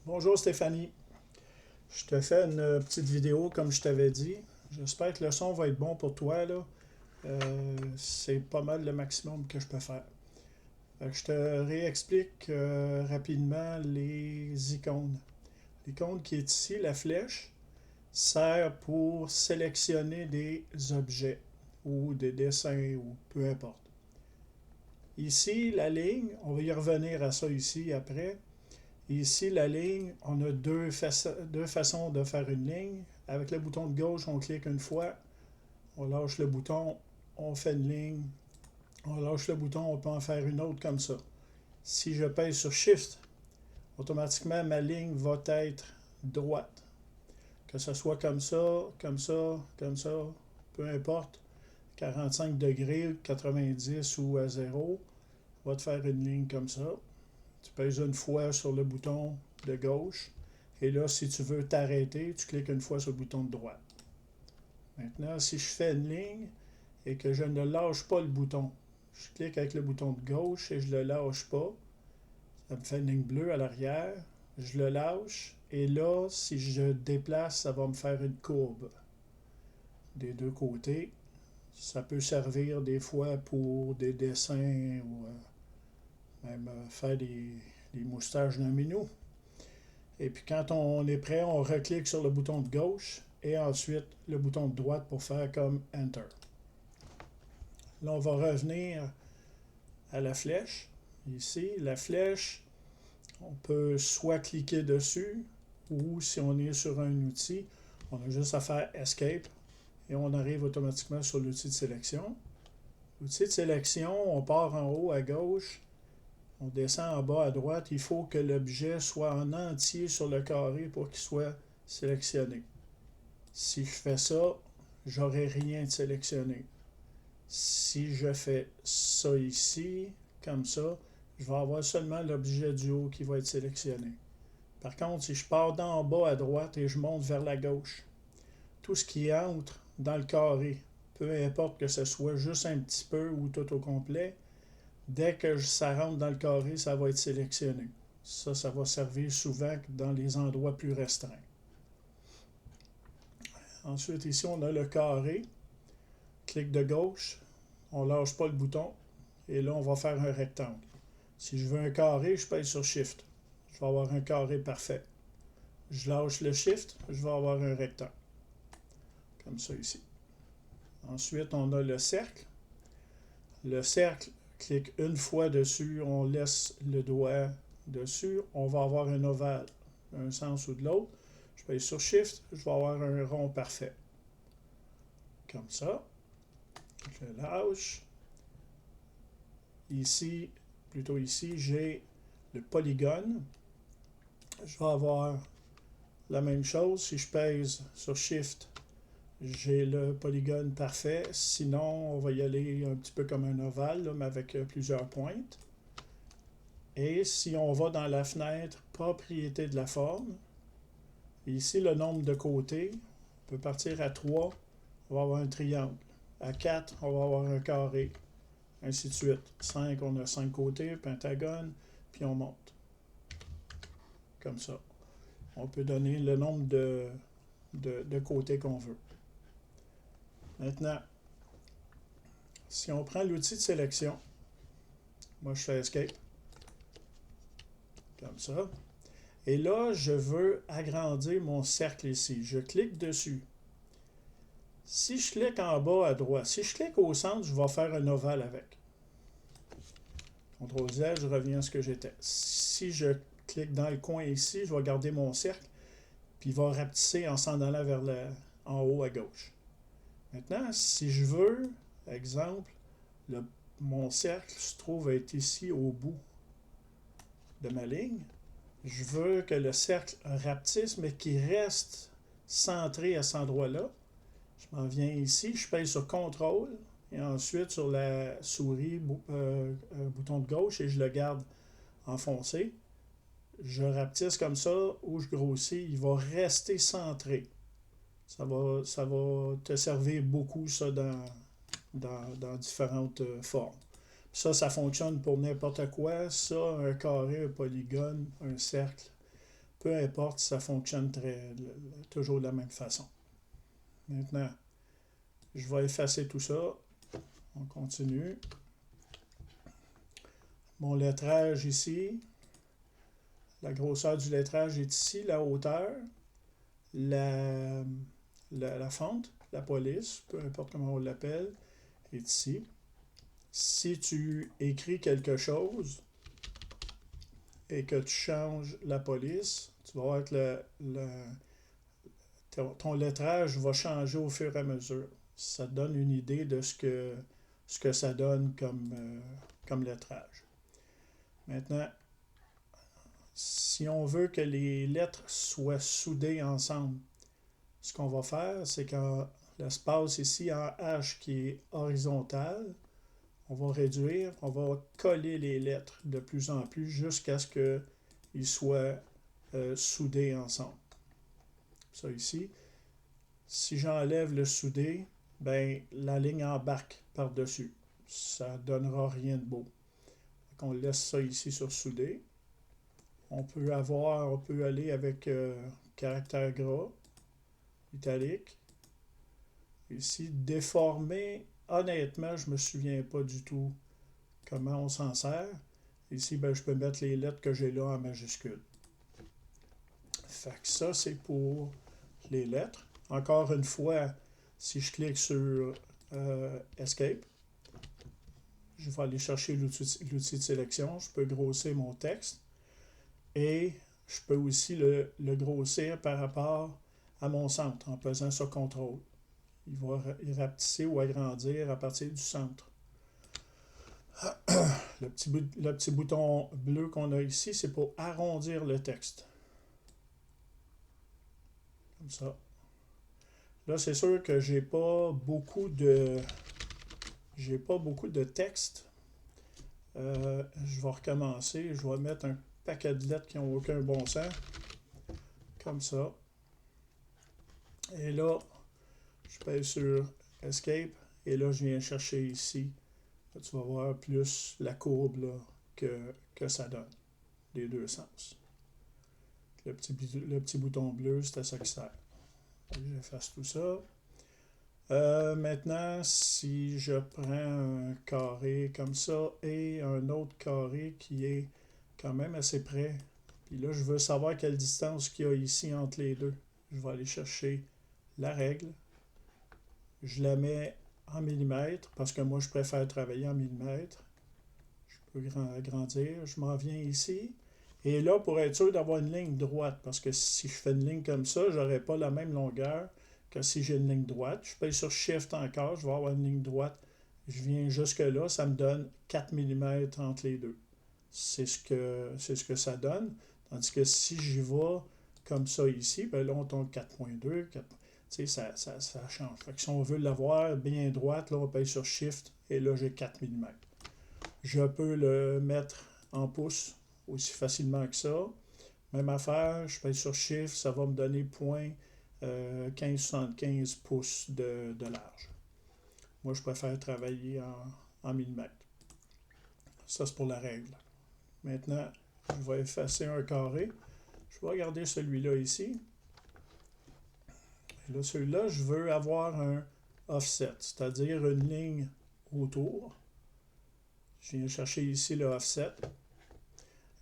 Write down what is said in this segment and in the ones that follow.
Bonjour Stéphanie, je te fais une petite vidéo comme je t'avais dit. J'espère que le son va être bon pour toi là. C'est pas mal le maximum que je peux faire. Fait que je te réexplique rapidement les icônes. L'icône qui est ici, la flèche, sert pour sélectionner des objets ou des dessins ou peu importe. Ici, la ligne, on va y revenir à ça ici après. Ici, la ligne, on a deux façons de faire une ligne. Avec le bouton de gauche, on clique une fois, on lâche le bouton, on fait une ligne, on lâche le bouton, on peut en faire une autre comme ça. Si je pèse sur Shift, automatiquement ma ligne va être droite. Que ce soit comme ça, comme ça, comme ça, peu importe, 45 degrés, 90 ou à 0, va te faire une ligne comme ça. Tu pèses une fois sur le bouton de gauche. Et là, si tu veux t'arrêter, tu cliques une fois sur le bouton de droite. Maintenant, si je fais une ligne et que je ne lâche pas le bouton, je clique avec le bouton de gauche et je ne le lâche pas. Ça me fait une ligne bleue à l'arrière. Je le lâche. Et là, si je déplace, ça va me faire une courbe des deux côtés. Ça peut servir des fois pour des dessins ou même faire des moustaches d'un minou. Et puis quand on est prêt, on reclique sur le bouton de gauche et ensuite le bouton de droite pour faire comme Enter. Là, on va revenir à la flèche. Ici, la flèche, on peut soit cliquer dessus ou si on est sur un outil, on a juste à faire Escape et on arrive automatiquement sur l'outil de sélection. L'outil de sélection, on part en haut à gauche, on descend en bas à droite. Il faut que l'objet soit en entier sur le carré pour qu'il soit sélectionné. Si je fais ça, j'aurai rien de sélectionné. Si je fais ça ici, comme ça, je vais avoir seulement l'objet du haut qui va être sélectionné. Par contre, si je pars d'en bas à droite et je monte vers la gauche, tout ce qui entre dans le carré, peu importe que ce soit juste un petit peu ou tout au complet, dès que ça rentre dans le carré, ça va être sélectionné. Ça va servir souvent dans les endroits plus restreints. Ensuite, ici, on a le carré. Clic de gauche, on ne lâche pas le bouton. Et là, on va faire un rectangle. Si je veux un carré, je pèse sur Shift. Je vais avoir un carré parfait. Je lâche le Shift, je vais avoir un rectangle. Comme ça ici. Ensuite, on a le cercle. Le cercle, clique une fois dessus, on laisse le doigt dessus, on va avoir un ovale d'un sens ou de l'autre. Je pèse sur Shift, je vais avoir un rond parfait. Comme ça. Je le lâche. Ici, plutôt ici, j'ai le polygone. Je vais avoir la même chose. Si je pèse sur Shift, j'ai le polygone parfait. Sinon, on va y aller un petit peu comme un ovale, là, mais avec plusieurs pointes. Et si on va dans la fenêtre Propriété de la forme, ici le nombre de côtés, on peut partir à 3, on va avoir un triangle. À 4, on va avoir un carré. Ainsi de suite. 5, on a 5 côtés, pentagone, puis on monte. Comme ça. On peut donner le nombre de côtés qu'on veut. Maintenant, si on prend l'outil de sélection, moi je fais Escape. Comme ça. Et là, je veux agrandir mon cercle ici. Je clique dessus. Si je clique en bas à droite, si je clique au centre, je vais faire un ovale avec. CTRL Z, je reviens à ce que j'étais. Si je clique dans le coin ici, je vais garder mon cercle, puis il va rapetisser en s'en allant vers en haut à gauche. Maintenant, si je veux, exemple, mon cercle se trouve être ici au bout de ma ligne. Je veux que le cercle rapetisse, mais qu'il reste centré à cet endroit-là. Je m'en viens ici, je pèse sur CTRL et ensuite sur la souris, bouton de gauche et je le garde enfoncé. Je rapetisse comme ça ou je grossis, il va rester centré. Ça va te servir beaucoup ça dans différentes formes. Ça fonctionne pour n'importe quoi. Ça, un carré, un polygone, un cercle, peu importe, ça fonctionne toujours de la même façon. Maintenant, je vais effacer tout ça. On continue. Mon lettrage ici, la grosseur du lettrage est ici, la hauteur, la, la fente, la police, peu importe comment on l'appelle, est ici. Si tu écris quelque chose et que tu changes la police, tu vas voir que ton lettrage va changer au fur et à mesure. Ça te donne une idée de ce que ça donne comme lettrage. Maintenant, si on veut que les lettres soient soudées ensemble, ce qu'on va faire, c'est qu'en l'espace ici en H qui est horizontal, on va réduire, on va coller les lettres de plus en plus jusqu'à ce qu'ils soient soudés ensemble. Ça ici. Si j'enlève le soudé, ben la ligne embarque par-dessus. Ça ne donnera rien de beau. Donc on laisse ça ici sur soudé. On peut aller avec caractère gras, italique. Ici, déformer, honnêtement, je ne me souviens pas du tout comment on s'en sert. Ici, ben, je peux mettre les lettres que j'ai là en majuscule. Fait que ça, c'est pour les lettres. Encore une fois, si je clique sur Escape, je vais aller chercher l'outil de sélection. Je peux grossir mon texte et je peux aussi le grossir par rapport à mon centre en pesant sur CTRL. Il va rapetisser ou agrandir à partir du centre. Le petit bouton bleu qu'on a ici, c'est pour arrondir le texte. Comme ça. Là, c'est sûr que j'ai pas beaucoup de texte. Je vais recommencer. Je vais mettre un paquet de lettres qui n'ont aucun bon sens. Comme ça. Et là, je pèse sur Escape. Et là, je viens chercher ici. Là, tu vas voir plus la courbe là, que ça donne. Des deux sens. Le petit bouton bleu, c'est à ça qui sert. J'efface tout ça. Maintenant, si je prends un carré comme ça et un autre carré qui est quand même assez près, puis là, je veux savoir quelle distance qu'il y a ici entre les deux. Je vais aller chercher la règle. Je la mets en millimètres parce que moi, je préfère travailler en millimètres. Je peux agrandir. Je m'en viens ici. Et là, pour être sûr d'avoir une ligne droite, parce que si je fais une ligne comme ça, je n'aurai pas la même longueur que si j'ai une ligne droite. Je paye sur Shift encore, je vais avoir une ligne droite. Je viens jusque là, ça me donne 4 mm entre les deux. C'est ce que ça donne. Tandis que si j'y vais comme ça ici, ben là, on tombe 4.2, 4. Tu sais, ça change. Fait que si on veut l'avoir bien droite, là, on paye sur Shift et là, j'ai 4 mm. Je peux le mettre en pouces aussi facilement que ça. Même affaire, je paye sur Shift, ça va me donner 1575 pouces de large. Moi, je préfère travailler en millimètres. Ça, c'est pour la règle. Maintenant, je vais effacer un carré. Je vais regarder celui-là ici. Et là, celui-là, je veux avoir un offset, c'est-à-dire une ligne autour. Je viens chercher ici le offset.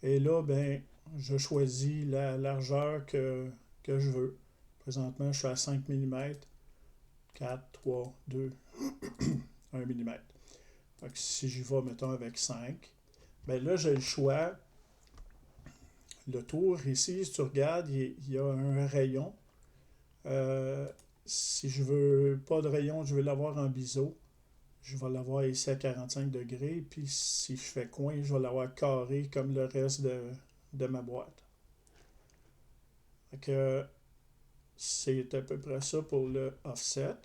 Et là, ben, je choisis la largeur que je veux. Présentement, je suis à 5 mm. 4, 3, 2, 1 mm. Donc, si j'y vais, mettons, avec 5, ben là, j'ai le choix. Le tour ici, si tu regardes, il y a un rayon. Si je veux pas de rayon, je veux l'avoir en biseau. Je vais l'avoir ici à 45 degrés. Puis si je fais coin, je vais l'avoir carré comme le reste de ma boîte. Donc, c'est à peu près ça pour le offset.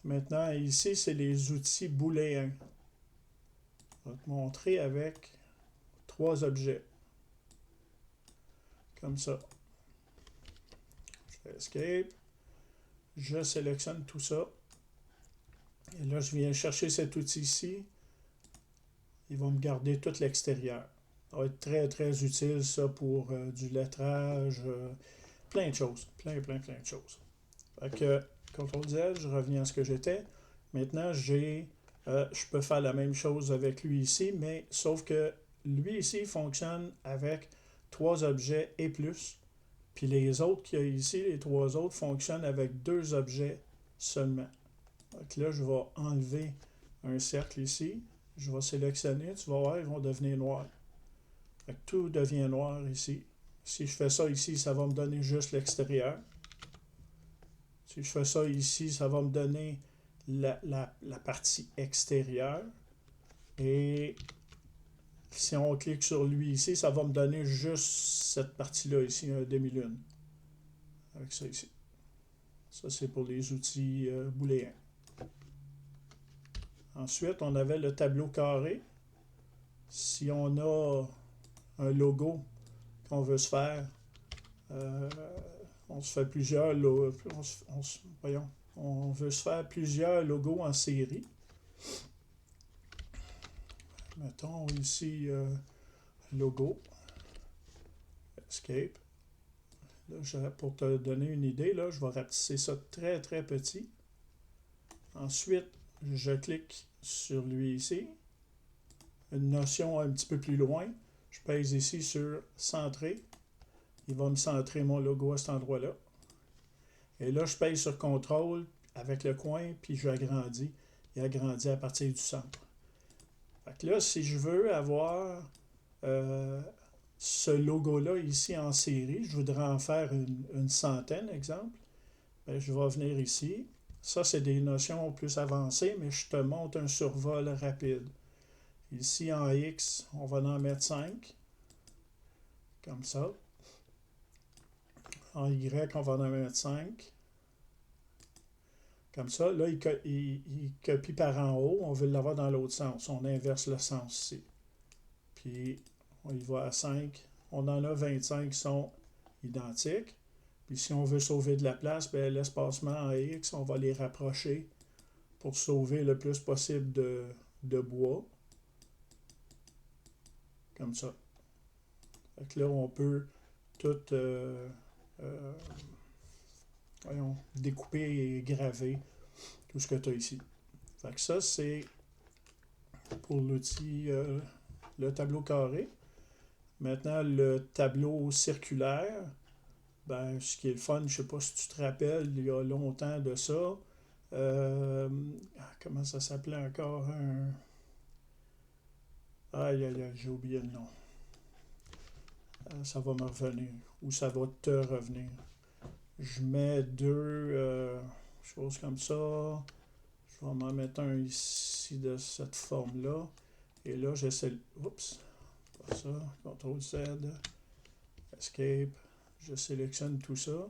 Maintenant, ici, c'est les outils booléens. Je vais te montrer avec 3 objets. Comme ça. Je fais Escape. Je sélectionne tout ça. Et là, je viens chercher cet outil ici. Il va me garder tout l'extérieur. Ça va être très, très utile, ça, pour du lettrage, plein de choses. Plein de choses. Fait que, CTRL Z, je reviens à ce que j'étais. Maintenant, je peux faire la même chose avec lui ici, mais sauf que lui ici il fonctionne avec 3 objets et plus. Puis les autres qu'il y a ici, les 3 autres, fonctionnent avec 2 objets seulement. Donc là, je vais enlever un cercle ici. Je vais sélectionner. Tu vas voir, ils vont devenir noirs. Fait que tout devient noir ici. Si je fais ça ici, ça va me donner juste l'extérieur. Si je fais ça ici, ça va me donner la partie extérieure. Et si on clique sur lui ici, ça va me donner juste cette partie-là ici, un demi-lune. Avec ça ici. Ça, c'est pour les outils booléens. Ensuite, on avait le tableau carré. Si on a un logo qu'on veut se faire, on se fait plusieurs on veut se faire plusieurs logos en série. Mettons ici logo, escape. Là, pour te donner une idée, là, je vais rapetisser ça très très petit. Ensuite, je clique sur lui ici. Une notion un petit peu plus loin. Je pèse ici sur centrer. Il va me centrer mon logo à cet endroit-là. Et là, je pèse sur CTRL avec le coin, puis je agrandis. Il agrandit à partir du centre. Fait que là, si je veux avoir ce logo-là ici en série, je voudrais en faire une centaine, exemple, ben, je vais venir ici. Ça, c'est des notions plus avancées, mais je te montre un survol rapide. Ici, en X, on va en mettre 5, comme ça. En Y, on va en mettre 5. Comme ça, là, il copie par en haut. On veut l'avoir dans l'autre sens. On inverse le sens ici. Puis, on y va à 5. On en a 25 qui sont identiques. Puis, si on veut sauver de la place, ben, l'espacement en X, on va les rapprocher pour sauver le plus possible de bois. Comme ça. Fait que là, on peut tout découper et graver tout ce que tu as ici. Fait que ça, c'est pour l'outil, le tableau carré. Maintenant, le tableau circulaire, ben, ce qui est le fun, je sais pas si tu te rappelles, il y a longtemps de ça. Comment ça s'appelait encore Aïe, aïe, aïe, j'ai oublié le nom. Ça va me revenir. Ou ça va te revenir. Je mets deux choses comme ça. Je vais m'en mettre un ici de cette forme-là. Et là, j'essaie. Oups, pas ça. CTRL-Z. Escape. Je sélectionne tout ça.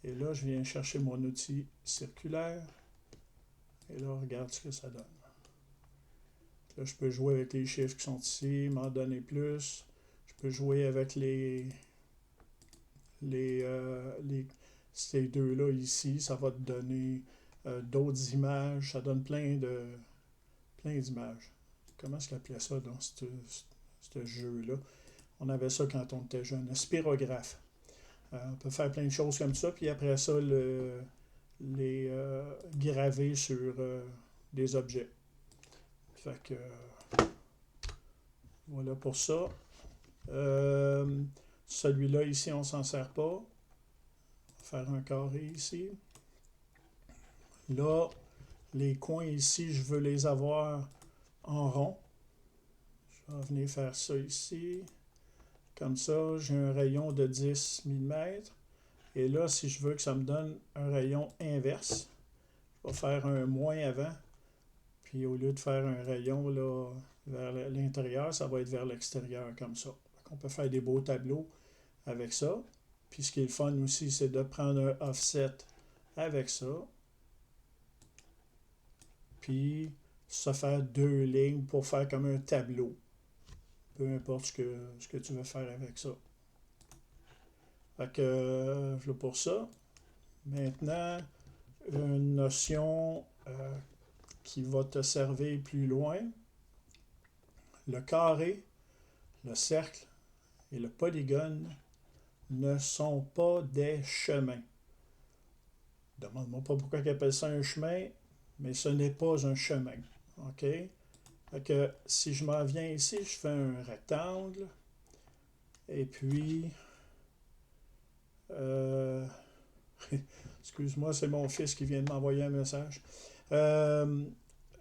Et là, je viens chercher mon outil circulaire. Et là, regarde ce que ça donne. Là, je peux jouer avec les chiffres qui sont ici, m'en donner plus. Je peux jouer avec ces deux-là ici. Ça va te donner d'autres images. Ça donne plein d'images. Comment est-ce qu'on appelait ça dans ce jeu-là? On avait ça quand on était jeune. Un spirographe. On peut faire plein de choses comme ça. Puis après ça, les graver sur des objets. Fait que voilà pour ça. Celui-là ici, on ne s'en sert pas. On va faire un carré ici. Là, les coins ici, je veux les avoir en rond. Je vais venir faire ça ici. Comme ça, j'ai un rayon de 10 mm. Et là, si je veux que ça me donne un rayon inverse, je vais faire un moins avant. Puis au lieu de faire un rayon là, vers l'intérieur, ça va être vers l'extérieur comme ça. On peut faire des beaux tableaux avec ça. Puis ce qui est le fun aussi, c'est de prendre un offset avec ça. Puis se faire deux lignes pour faire comme un tableau. Peu importe ce que tu veux faire avec ça. Fait que voilà pour ça. Maintenant, une notion qui va te servir plus loin. Le carré, le cercle et le polygone ne sont pas des chemins. Demande-moi pas pourquoi ils appellent ça un chemin, mais ce n'est pas un chemin. OK? Fait que si je m'en viens ici, je fais un rectangle. Et puis, euh, excuse-moi, c'est mon fils qui vient de m'envoyer un message. Euh,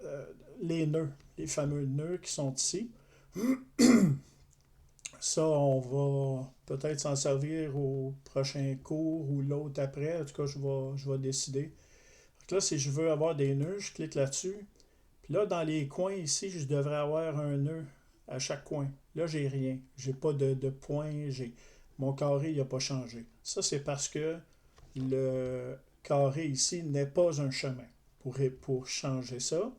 euh, les nœuds, les fameux nœuds qui sont ici. Ça, on va peut-être s'en servir au prochain cours ou l'autre après. En tout cas, je vais décider. Donc là, si je veux avoir des nœuds, je clique là-dessus. Puis là, dans les coins ici, je devrais avoir un nœud à chaque coin. Là, j'ai rien. J'ai pas de point. Mon carré, il n'a pas changé. Ça, c'est parce que le carré ici n'est pas un chemin. Pour changer ça,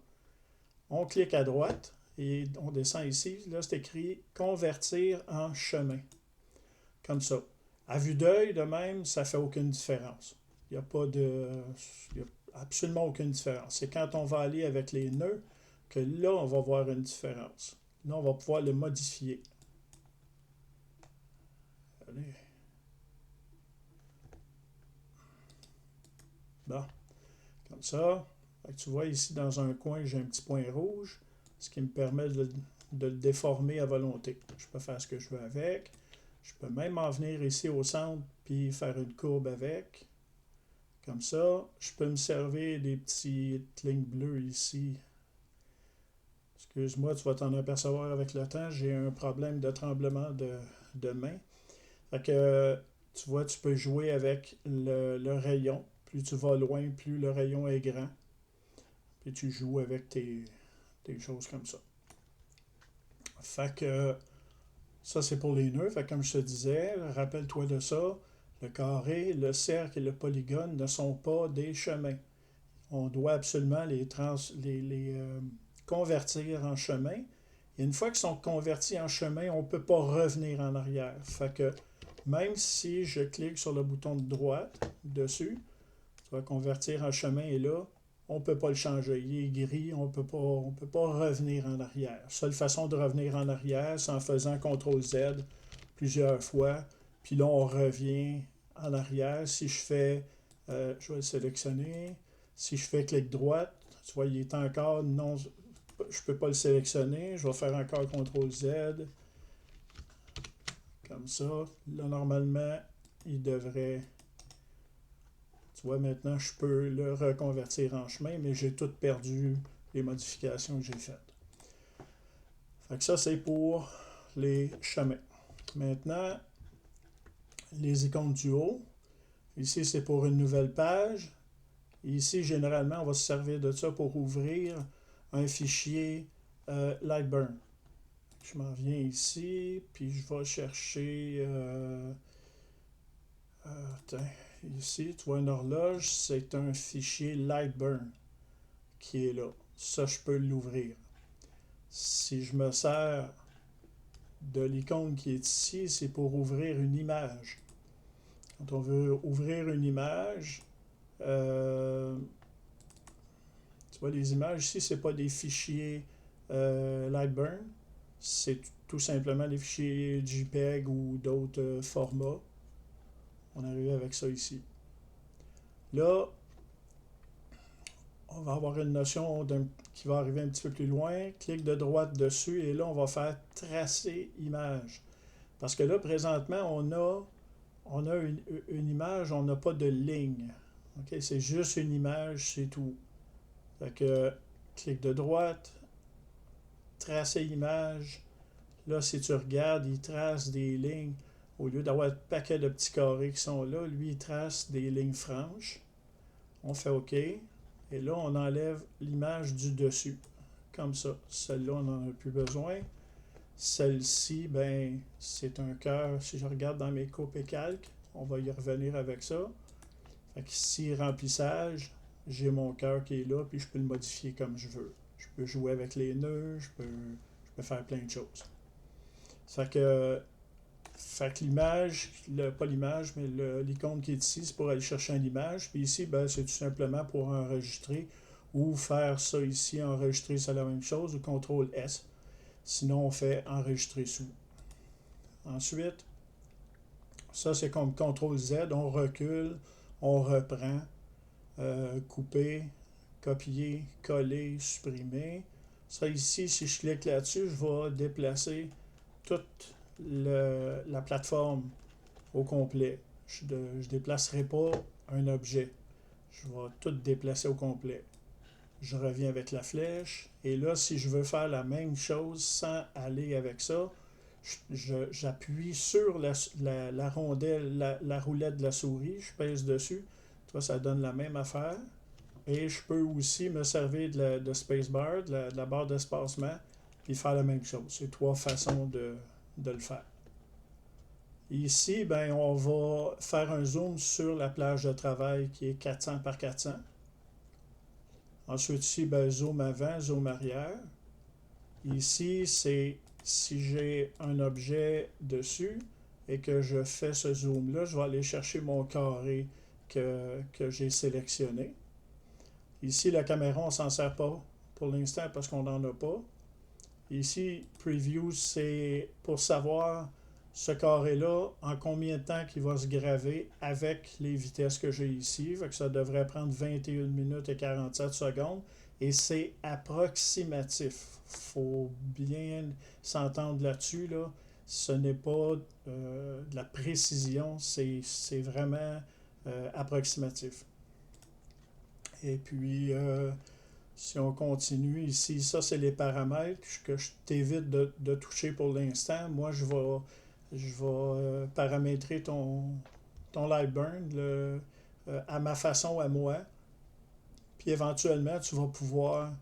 on clique à droite et on descend ici. Là, c'est écrit convertir en chemin. Comme ça. À vue d'œil, de même, ça ne fait aucune différence. Il n'y a pas de. Il y a absolument aucune différence. C'est quand on va aller avec les nœuds que là, on va voir une différence. Là, on va pouvoir le modifier. Allez. Bon, comme ça. Fait que tu vois ici, dans un coin, j'ai un petit point rouge, ce qui me permet de le déformer à volonté. Je peux faire ce que je veux avec. Je peux même en venir ici au centre puis faire une courbe avec. Comme ça, je peux me servir des petites lignes bleues ici. Excuse-moi, tu vas t'en apercevoir avec le temps. J'ai un problème de tremblement de main. Fait que, tu vois, tu peux jouer avec le rayon. Plus tu vas loin, plus le rayon est grand. Puis tu joues avec tes choses comme ça. Fait que, ça c'est pour les nœuds. Fait que comme je te disais, rappelle-toi de ça. Le carré, le cercle et le polygone ne sont pas des chemins. On doit absolument les convertir en chemin. Et une fois qu'ils sont convertis en chemin, on ne peut pas revenir en arrière. Fait que même si je clique sur le bouton de droite dessus, tu vas convertir en chemin et là, on ne peut pas le changer. Il est gris, on ne peut pas revenir en arrière. Seule façon de revenir en arrière, c'est en faisant CTRL-Z plusieurs fois. Puis là, on revient en arrière. Si je fais, je vais le sélectionner. Si je fais clic droite, tu vois, il est encore non, je ne peux pas le sélectionner. Je vais faire encore CTRL-Z. Comme ça. Là, normalement, il devrait. Tu vois, maintenant, je peux le reconvertir en chemin, mais j'ai tout perdu les modifications que j'ai faites. Fait que ça, c'est pour les chemins. Maintenant, les icônes du haut. Ici, c'est pour une nouvelle page. Ici, généralement, on va se servir de ça pour ouvrir un fichier Lightburn. Je m'en viens ici, puis je vais chercher... attends, ici, tu vois une horloge, c'est un fichier Lightburn qui est là. Ça, je peux l'ouvrir. Si je me sers de l'icône qui est ici, c'est pour ouvrir une image. Quand on veut ouvrir une image, tu vois, les images ici, ce n'est pas des fichiers Lightburn, c'est tout simplement des fichiers JPEG ou d'autres formats. On arrive avec ça ici. Là, on va avoir une notion qui va arriver un petit peu plus loin. Clic de droite dessus et là, on va faire tracer image. Parce que là, présentement, on a une image, on n'a pas de ligne. Okay? C'est juste une image, c'est tout. Fait que, clic de droite, tracer image. Là, si tu regardes, il trace des lignes. Au lieu d'avoir un paquet de petits carrés qui sont là, lui, il trace des lignes franches. On fait OK. Et là, on enlève l'image du dessus. Comme ça. Celle-là, on n'en a plus besoin. Celle-ci, ben, c'est un cœur. Si je regarde dans mes coupes et calques, on va y revenir avec ça. Fait qu'ici, remplissage, j'ai mon cœur qui est là, puis je peux le modifier comme je veux. Je peux jouer avec les nœuds, je peux faire plein de choses. Fait que l'image, pas l'image, mais l'icône qui est ici, c'est pour aller chercher une image. Puis ici, ben, c'est tout simplement pour enregistrer ou faire ça ici, enregistrer, c'est la même chose, ou CTRL-S. Sinon, on fait enregistrer sous. Ensuite, ça c'est comme CTRL Z, on recule, on reprend, couper, copier, coller, supprimer. Ça ici, si je clique là-dessus, je vais déplacer toute la plateforme au complet. Je ne déplacerai pas un objet. Je vais tout déplacer au complet. Je reviens avec la flèche. Et là, si je veux faire la même chose sans aller avec ça, j'appuie sur la rondelle, la roulette de la souris, je pèse dessus. Toi, ça donne la même affaire. Et je peux aussi me servir de spacebar, de la barre d'espacement, puis faire la même chose. C'est trois façons de le faire. Ici, ben, on va faire un zoom sur la plage de travail qui est 400 par 400. Ensuite, ici, ben, zoom avant, zoom arrière. Ici, c'est si j'ai un objet dessus et que je fais ce zoom-là, je vais aller chercher mon carré que j'ai sélectionné. Ici, la caméra, on ne s'en sert pas pour l'instant parce qu'on n'en a pas. Ici, Preview, c'est pour savoir ce carré-là, en combien de temps qu'il va se graver avec les vitesses que j'ai ici. Fait que ça devrait prendre 21 minutes et 47 secondes. Et c'est approximatif. Il faut bien s'entendre là-dessus. Là. Ce n'est pas de la précision, c'est vraiment approximatif. Et puis, si on continue ici, ça c'est les paramètres que je t'évite de toucher pour l'instant. Moi, je vais paramétrer ton Lightburn à ma façon, à moi. Puis éventuellement, tu vas pouvoir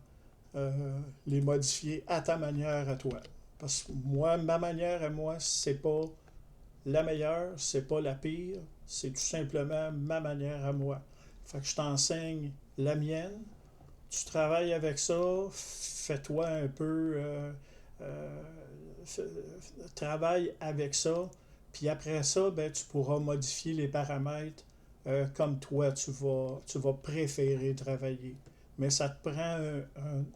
les modifier à ta manière, à toi. Parce que moi, ma manière à moi, c'est pas la meilleure, c'est pas la pire, c'est tout simplement ma manière à moi. Fait que je t'enseigne la mienne, tu travailles avec ça, fais-toi un peu, travaille avec ça, puis après ça, ben, tu pourras modifier les paramètres comme toi, tu vas préférer travailler. Mais ça te prend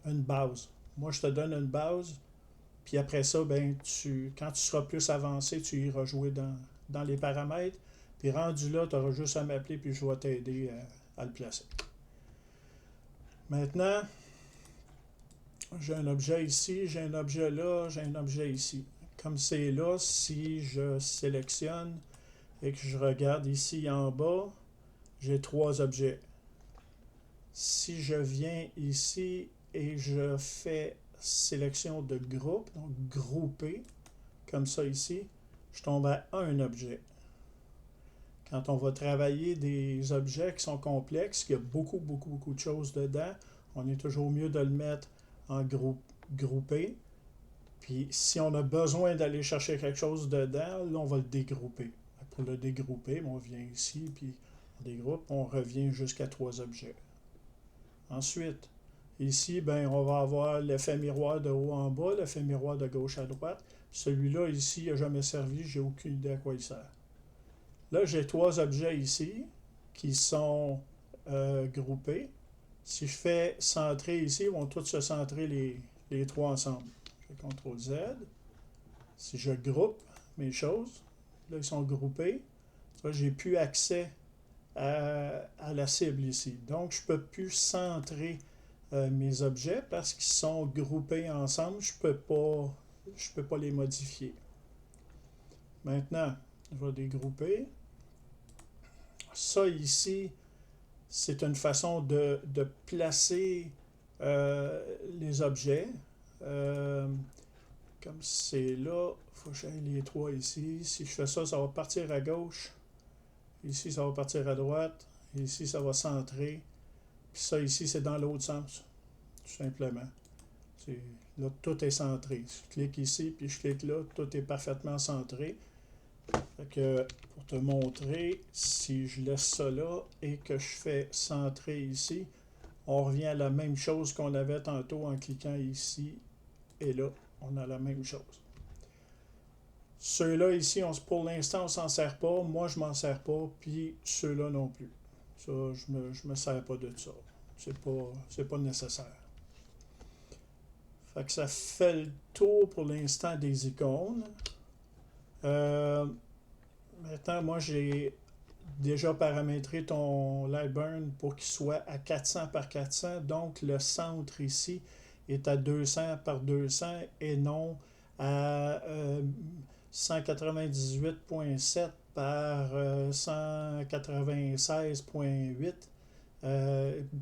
une base. Moi, je te donne une base, puis après ça, ben, quand tu seras plus avancé, tu iras jouer dans les paramètres, puis rendu là, tu auras juste à m'appeler, puis je vais t'aider à le placer. Maintenant, j'ai un objet ici, j'ai un objet là, j'ai un objet ici. Comme c'est là, si je sélectionne et que je regarde ici en bas, j'ai trois objets. Si je viens ici et je fais sélection de groupe, donc grouper, comme ça ici, je tombe à un objet. Quand on va travailler des objets qui sont complexes, qu'il y a beaucoup de choses dedans, on est toujours mieux de le mettre en groupé. Puis si on a besoin d'aller chercher quelque chose dedans, là, on va le dégrouper. Pour le dégrouper, on vient ici, puis on dégroupe, on revient jusqu'à trois objets. Ensuite, ici, ben, on va avoir l'effet miroir de haut en bas, l'effet miroir de gauche à droite. Celui-là, ici, il n'a jamais servi, j'ai aucune idée à quoi il sert. Là, j'ai trois objets ici qui sont groupés. Si je fais centrer ici, ils vont tous se centrer les trois ensemble. Je fais CTRL Z. Si je groupe mes choses, là, ils sont groupés. Là, j'ai plus accès à la cible ici. Donc, je ne peux plus centrer mes objets parce qu'ils sont groupés ensemble. Je peux pas les modifier. Maintenant, je vais dégrouper. Ça ici, c'est une façon de placer les objets. Comme c'est là, il faut que j'aille les trois ici. Si je fais ça, ça va partir à gauche. Ici, ça va partir à droite. Ici, ça va centrer. Puis ça ici, c'est dans l'autre sens, tout simplement. Là, tout est centré. Je clique ici, puis je clique là, tout est parfaitement centré. Fait que pour te montrer, si je laisse ça là et que je fais centrer ici, on revient à la même chose qu'on avait tantôt en cliquant ici et là, on a la même chose. Ceux-là ici, pour l'instant, on ne s'en sert pas. Moi, je m'en sers pas, puis ceux-là non plus. Ça, je me sers pas de ça. C'est pas nécessaire. Fait que ça fait le tour pour l'instant des icônes. Euh, Maintenant, moi, j'ai déjà paramétré ton Lightburn pour qu'il soit à 400 par 400. Donc, le centre ici est à 200 par 200 et non à 198,7 par 196,8.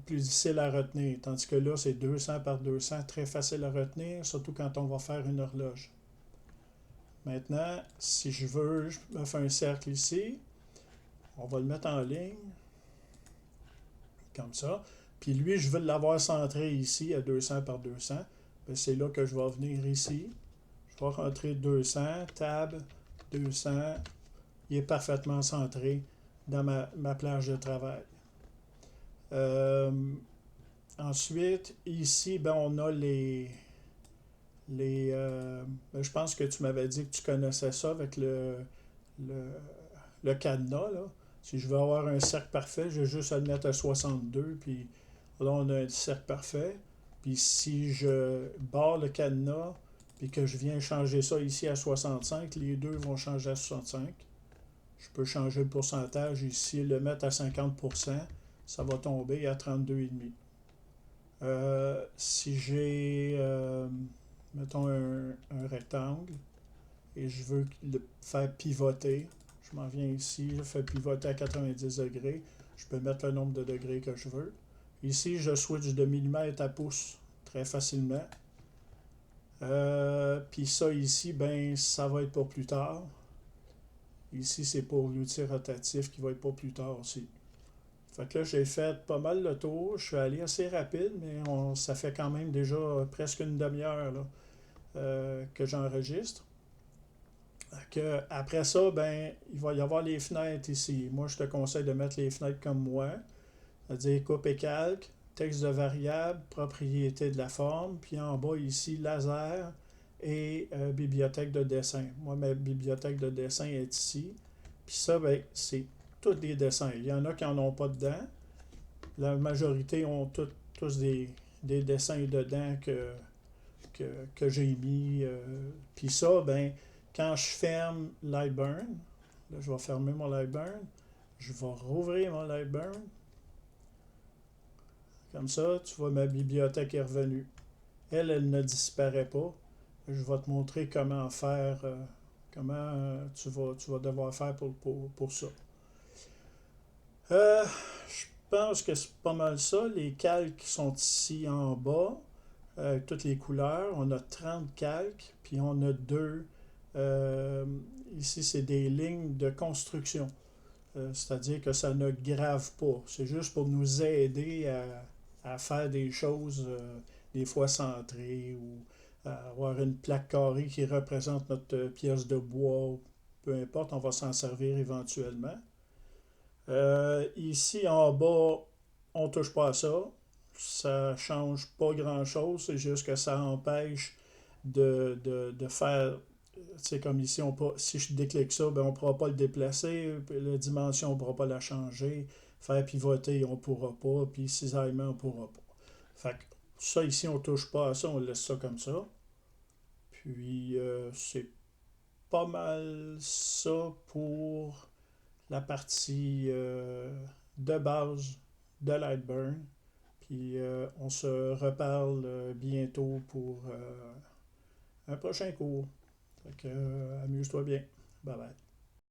Plus difficile à retenir. Tandis que là, c'est 200 par 200, très facile à retenir, surtout quand on va faire une horloge. Maintenant, si je veux, je me fais un cercle ici. On va le mettre en ligne, comme ça. Puis lui, je veux l'avoir centré ici à 200 par 200. Ben, c'est là que je vais venir ici. Je vais rentrer 200, tab, 200. Il est parfaitement centré dans ma plage de travail. Euh, Ensuite, ici, ben, on a ben, je pense que tu m'avais dit que tu connaissais ça avec le, le cadenas. Là. Si je veux avoir un cercle parfait, j'ai juste à le mettre à 62, puis là, on a un cercle parfait. Puis si je barre le cadenas, puis que je viens changer ça ici à 65, les deux vont changer à 65. Je peux changer le pourcentage ici, le mettre à 50%, ça va tomber à 32,5. Si j'ai, mettons, un rectangle et je veux le faire pivoter, je m'en viens ici, je fais pivoter à 90 degrés, je peux mettre le nombre de degrés que je veux. Ici, je switch de millimètre à pouce très facilement. Puis ça ici, ben ça va être pour plus tard. Ici, c'est pour l'outil rotatif qui va être pour plus tard aussi. Fait que là, j'ai fait pas mal le tour. Je suis allé assez rapide, mais ça fait quand même déjà presque une demi-heure là, que j'enregistre. Après ça, ben, il va y avoir les fenêtres ici. Moi, je te conseille de mettre les fenêtres comme moi. C'est-à-dire coupe et calque, texte de variable, propriété de la forme, puis en bas ici, laser et bibliothèque de dessin. Moi, ma bibliothèque de dessin est ici. Puis ça, ben, c'est tous des dessins. Il y en a qui n'en ont pas dedans. La majorité ont tous des dessins dedans que j'ai mis. Puis ça, ben, quand je ferme Lightburn, là, je vais fermer mon Lightburn, je vais rouvrir mon Lightburn. Comme ça, tu vois, ma bibliothèque est revenue. Elle ne disparaît pas. Je vais te montrer comment faire, comment tu vas devoir faire pour ça. Je pense que c'est pas mal ça. Les calques sont ici en bas, toutes les couleurs. On a 30 calques, puis on a deux. euh, Ici, c'est des lignes de construction. C'est-à-dire que ça ne grave pas. C'est juste pour nous aider à faire des choses, des fois centrées, ou à avoir une plaque carrée qui représente notre pièce de bois. Peu importe, on va s'en servir éventuellement. Ici en bas, on touche pas à ça. Ça change pas grand-chose. C'est juste que ça empêche de faire. C'est comme ici, si je déclique ça, ben on ne pourra pas le déplacer. La dimension, on ne pourra pas la changer. Faire pivoter, on ne pourra pas. Puis cisaillement, on ne pourra pas. Fait que ça ici, on ne touche pas à ça. On laisse ça comme ça. Puis c'est pas mal ça pour la partie de base de Lightburn. Puis on se reparle bientôt pour un prochain cours. Fait que amuse-toi bien. Bye bye.